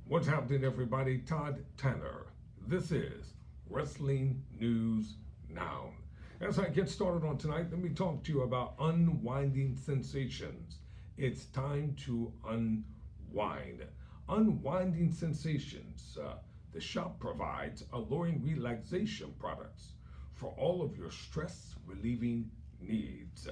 What's happening, everybody? Todd Tanner. This is Wrestling News Now. As I get started on tonight, let me talk to you about unwinding sensations. It's time to unwind. Unwinding sensations. The shop provides alluring relaxation products for all of your stress relieving needs.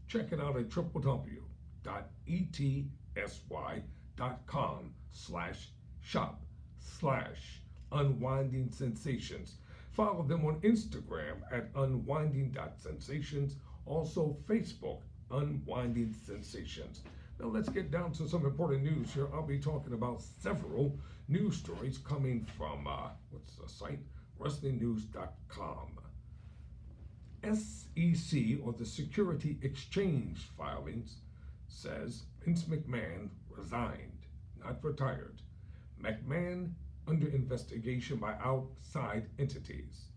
Check it out at www.etsy.com/shop/unwinding sensations. Follow them on Instagram at unwinding.sensations. Also Facebook, Unwinding Sensations. Now let's get down to some important news here. I'll be talking about several news stories coming from, what's the site? WrestlingNews.com. SEC, or the Security Exchange filings, says Vince McMahon resigned, not retired. McMahon under investigation by outside entities.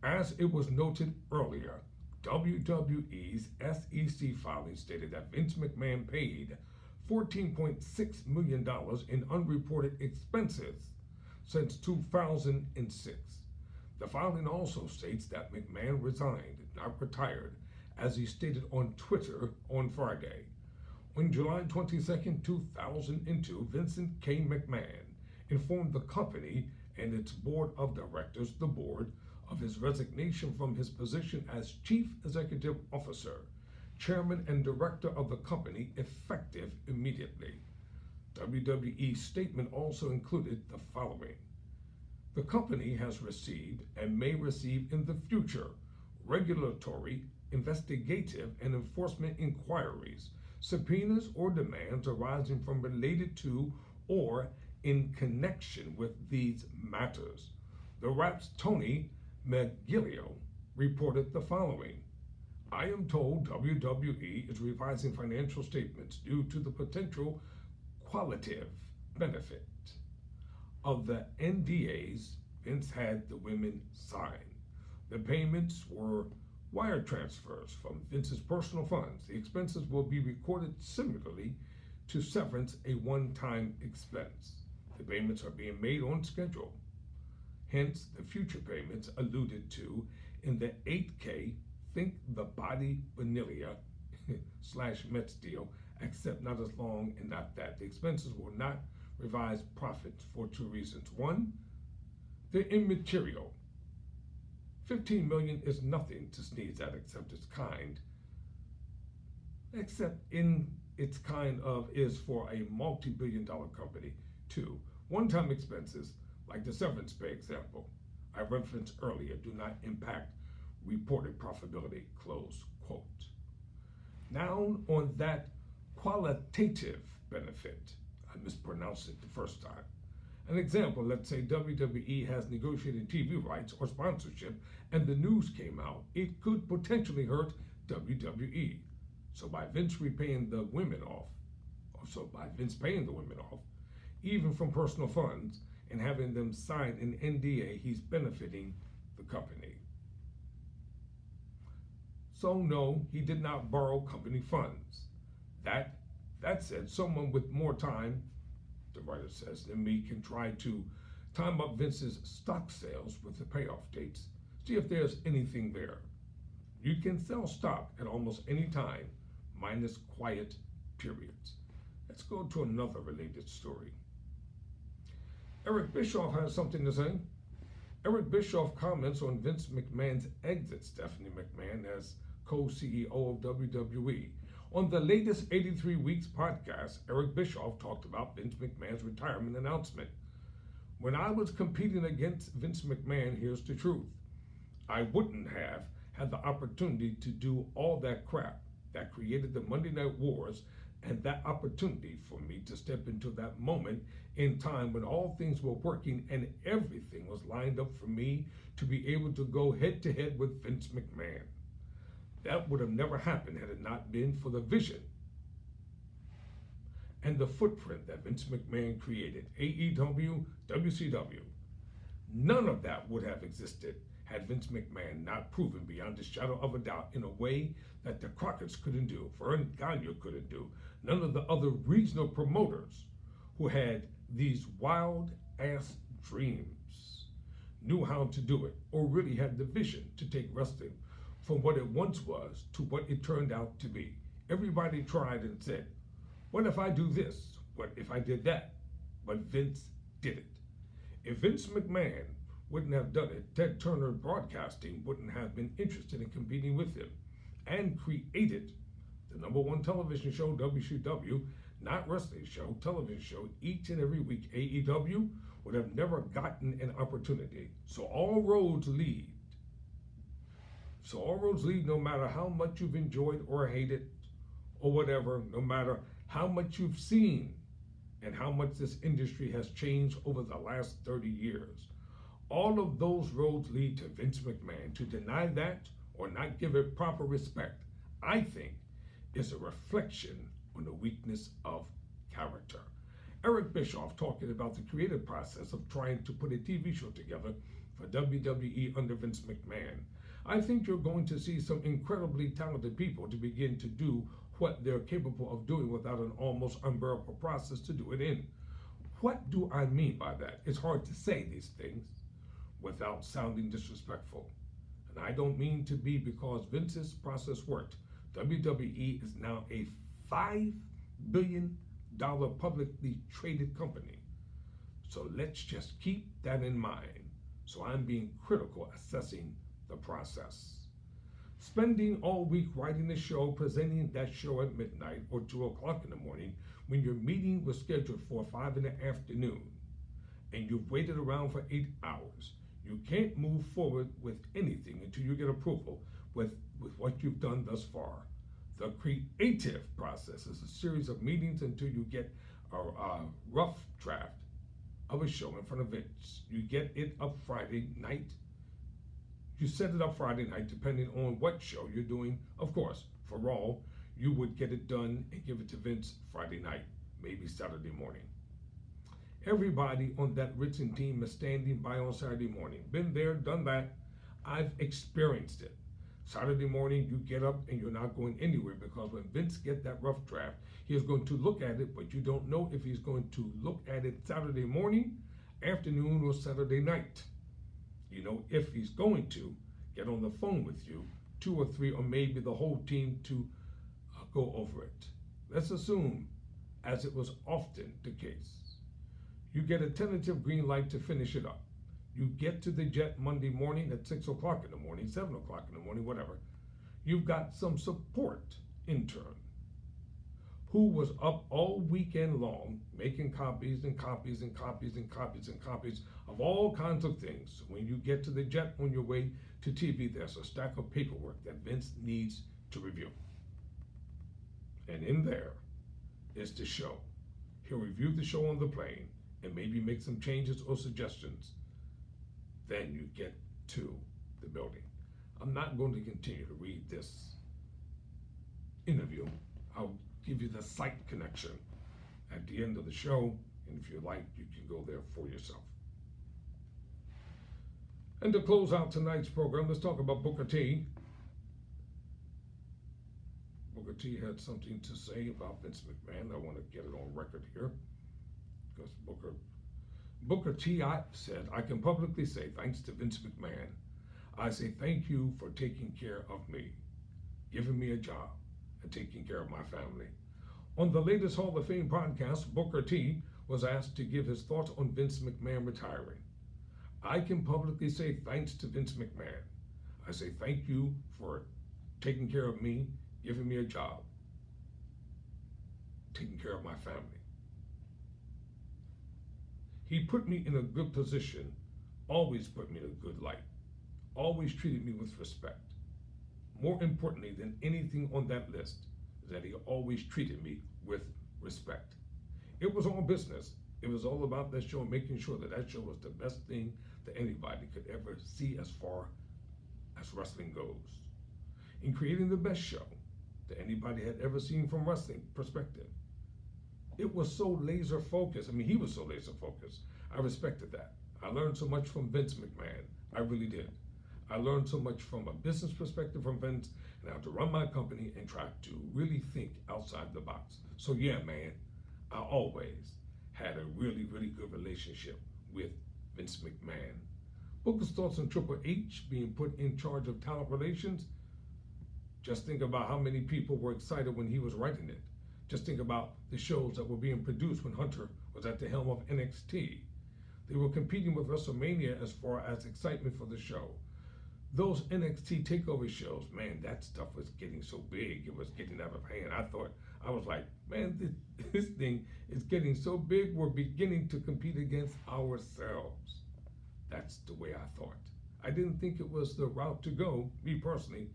As it was noted earlier, WWE's SEC filing stated that Vince McMahon paid $14.6 million in unreported expenses since 2006. The filing also states that McMahon resigned, not retired, as he stated on Twitter on Friday. On July 22, 2002, Vincent K. McMahon informed the company and its board of directors, the board, of his resignation from his position as Chief Executive Officer, Chairman and Director of the company, effective immediately. WWE's statement also included the following. The company has received and may receive in the future regulatory, investigative, and enforcement inquiries, subpoenas, or demands arising from related to or in connection with these matters. The Rap's Tony McGilio reported the following. I am told WWE is revising financial statements due to the potential qualitative benefit of the NDAs Vince had the women sign. The payments were wire transfers from Vince's personal funds. The expenses will be recorded similarly to severance, a one-time expense. The payments are being made on schedule. Hence, the future payments alluded to in the 8K Think the Body Vanilla / Mets deal, except not as long and not that. The expenses will not revise profits for two reasons. One, they're immaterial. $15 million is nothing to sneeze at except its kind. Except in its kind of is for a multi-billion-dollar company. Two, one-time expenses, like the severance pay example I referenced earlier, do not impact reported profitability, close quote. Now on that qualitative benefit, I mispronounced it the first time. An example, let's say WWE has negotiated TV rights or sponsorship and the news came out, it could potentially hurt WWE. So by Vince paying the women off, even from personal funds, and having them sign an NDA, he's benefiting the company. So no, he did not borrow company funds. That said, someone with more time, the writer says, than me can try to time up Vince's stock sales with the payoff dates, see if there's anything there. You can sell stock at almost any time, minus quiet periods. Let's go to another related story. Eric Bischoff has something to say. Eric Bischoff comments on Vince McMahon's exit Stephanie McMahon as co-CEO of WWE. On the latest 83 Weeks podcast, Eric Bischoff talked about Vince McMahon's retirement announcement. When I was competing against Vince McMahon, here's the truth. I wouldn't have had the opportunity to do all that crap that created the Monday Night Wars and that opportunity for me to step into that moment in time when all things were working and everything was lined up for me to be able to go head to head with Vince McMahon. That would have never happened had it not been for the vision and the footprint that Vince McMahon created, AEW, WCW. None of that would have existed had Vince McMahon not proven beyond a shadow of a doubt in a way that the Crockett's couldn't do, Vern Gagne couldn't do, none of the other regional promoters who had these wild ass dreams, knew how to do it, or really had the vision to take wrestling from what it once was to what it turned out to be. Everybody tried and said, what if I do this? What if I did that? But Vince did it. If Vince McMahon wouldn't have done it, Ted Turner Broadcasting wouldn't have been interested in competing with him and created the #1 television show, WCW, not wrestling show, television show, each and every week. AEW would have never gotten an opportunity. So all roads lead. No matter how much you've enjoyed or hated or whatever, no matter how much you've seen and how much this industry has changed over the last 30 years. All of those roads lead to Vince McMahon. To deny that or not give it proper respect, I think, is a reflection on the weakness of character. Eric Bischoff talking about the creative process of trying to put a TV show together for WWE under Vince McMahon. I think you're going to see some incredibly talented people to begin to do what they're capable of doing without an almost unbearable process to do it in. What do I mean by that? It's hard to say these things without sounding disrespectful. And I don't mean to be, because Vince's process worked. WWE is now a $5 billion publicly traded company. So let's just keep that in mind. So I'm being critical assessing the process. Spending all week writing the show, presenting that show at midnight or 2 o'clock in the morning when your meeting was scheduled for 5 in the afternoon and you've waited around for 8 hours. You can't move forward with anything until you get approval with what you've done thus far. The creative process is a series of meetings until you get a rough draft of a show in front of Vince. You get it up Friday night. You set it up Friday night, depending on what show you're doing. Of course, for Raw, you would get it done and give it to Vince Friday night, maybe Saturday morning. Everybody on that written team is standing by on Saturday morning. Been there, done that. I've experienced it. Saturday morning, you get up and you're not going anywhere, because when Vince gets that rough draft, he is going to look at it, but you don't know if he's going to look at it Saturday morning, afternoon, or Saturday night. You know, if he's going to get on the phone with you, 2 or 3, or maybe the whole team to go over it. Let's assume, as it was often the case, you get a tentative green light to finish it up. You get to the jet Monday morning at 6 o'clock in the morning, 7 o'clock in the morning, whatever. You've got some support intern who was up all weekend long making copies and copies and copies and copies and copies of all kinds of things. When you get to the jet on your way to TV, there's a stack of paperwork that Vince needs to review. And in there is the show. He'll review the show on the plane and maybe make some changes or suggestions. Then you get to the building. I'm not going to continue to read this interview. I'll give you the site connection at the end of the show, and if you like, you can go there for yourself. And to close out tonight's program, let's talk about Booker T. Booker T had something to say about Vince McMahon. I want to get it on record here, because Booker T said, I can publicly say thanks to Vince McMahon. I say thank you for taking care of me, giving me a job, and taking care of my family. On the latest Hall of Fame podcast, Booker T was asked to give his thoughts on Vince McMahon retiring. I can publicly say thanks to Vince McMahon. I say thank you for taking care of me, giving me a job, taking care of my family. He put me in a good position, always put me in a good light, always treated me with respect. More importantly than anything on that list is that he always treated me with respect. It was all business. It was all about that show, making sure that that show was the best thing that anybody could ever see as far as wrestling goes. In creating the best show that anybody had ever seen from wrestling perspective. It was so laser focused. I mean, he was so laser focused. I respected that. I learned so much from Vince McMahon. I really did. I learned so much from a business perspective from Vince, and how to run my company and try to really think outside the box. So yeah, man, I always had a really, really good relationship with Vince McMahon. Booker's thoughts on Triple H being put in charge of talent relations. Just think about how many people were excited when he was writing it. Just think about the shows that were being produced when Hunter was at the helm of NXT. They were competing with WrestleMania as far as excitement for the show. Those NXT takeover shows, man, that stuff was getting so big, it was getting out of hand. I was like, man, this thing is getting so big, we're beginning to compete against ourselves. That's the way I thought. I didn't think it was the route to go, me personally,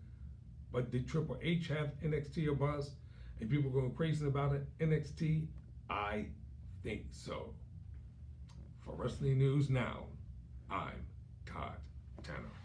but did Triple H have NXT a buzz? And people going crazy about it? NXT? I think so. For Wrestling News Now, I'm Todd Tanner.